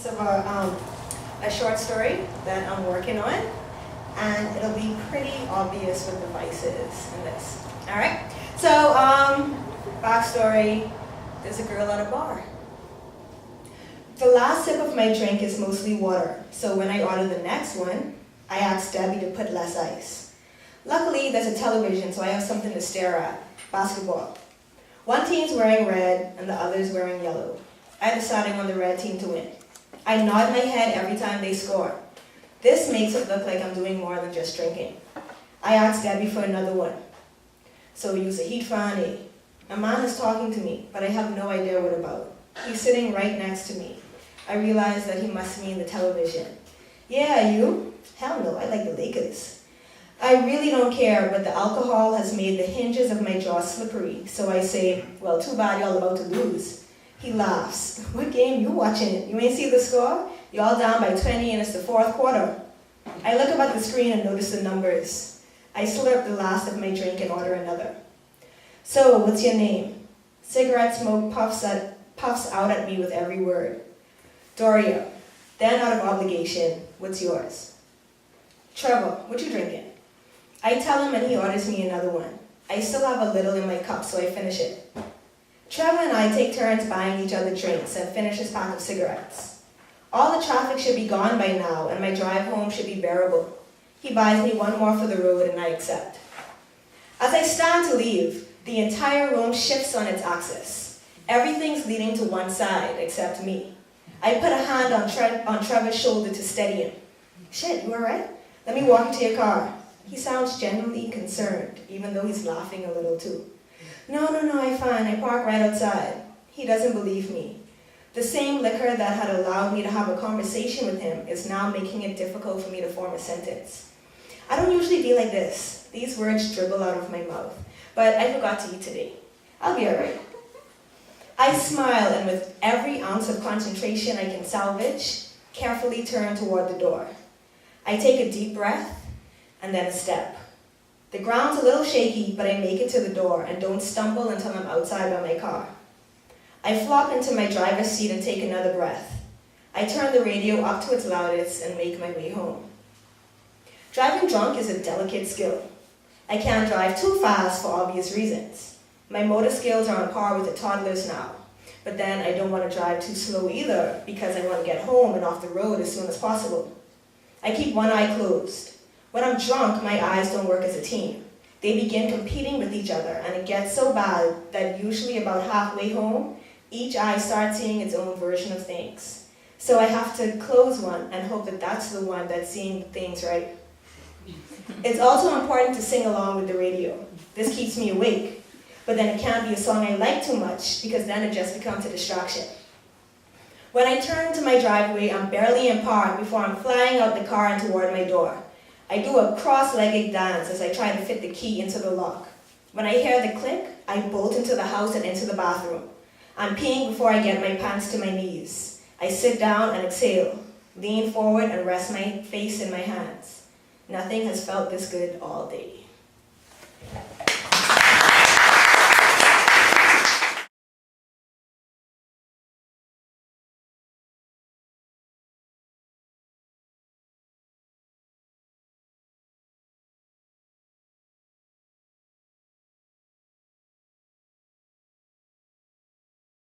It's about a short story that I'm working on, and it'll be pretty obvious what the vice is in this. All right? So, backstory, there's a girl at a bar. The last sip of my drink is mostly water, so when I order the next one, I ask Debbie to put less ice. Luckily, there's a television, so I have something to stare at. Basketball. One team's wearing red, and the other's wearing yellow. I decide I want the red team to win. I nod my head every time they score. This makes it look like I'm doing more than just drinking. I ask Debbie for another one. So we use a heat for Annie. A man is talking to me, but I have no idea what about. He's sitting right next to me. I realize that he must mean the television. Yeah, you? Hell no, I like the Lakers. I really don't care, but the alcohol has made the hinges of my jaw slippery, so I say, well, too bad y'all about to lose. He laughs. What game you watching? You ain't see the score? Y'all down by 20 and it's the fourth quarter. I look up at the screen and notice the numbers. I slurp the last of my drink and order another. So, what's your name? Cigarette smoke puffs out at me with every word. Doria. Then out of obligation, what's yours? Trevor, what you drinking? I tell him and he orders me another one. I still have a little in my cup, so I finish it. Trevor and I take turns buying each other drinks and finish his pack of cigarettes. All the traffic should be gone by now, and my drive home should be bearable. He buys me one more for the road, and I accept. As I stand to leave, the entire room shifts on its axis. Everything's leading to one side, except me. I put a hand on Trevor's shoulder to steady him. Shit, you alright? Let me walk you to your car. He sounds genuinely concerned, even though he's laughing a little too. No, I'm fine. I park right outside. He doesn't believe me. The same liquor that had allowed me to have a conversation with him is now making it difficult for me to form a sentence. I don't usually be like this. These words dribble out of my mouth. But I forgot to eat today. I'll be alright. I smile and with every ounce of concentration I can salvage, carefully turn toward the door. I take a deep breath and then a step. The ground's a little shaky, but I make it to the door and don't stumble until I'm outside by my car. I flop into my driver's seat and take another breath. I turn the radio up to its loudest and make my way home. Driving drunk is a delicate skill. I can't drive too fast for obvious reasons. My motor skills are on par with the toddlers now, but then I don't want to drive too slow either because I want to get home and off the road as soon as possible. I keep one eye closed. When I'm drunk, my eyes don't work as a team. They begin competing with each other, and it gets so bad that usually about halfway home, each eye starts seeing its own version of things. So I have to close one and hope that that's the one that's seeing things right. It's also important to sing along with the radio. This keeps me awake, but then it can't be a song I like too much because then it just becomes a distraction. When I turn to my driveway, I'm barely in park before I'm flying out the car and toward my door. I do a cross-legged dance as I try to fit the key into the lock. When I hear the click, I bolt into the house and into the bathroom. I'm peeing before I get my pants to my knees. I sit down and exhale, lean forward and rest my face in my hands. Nothing has felt this good all day.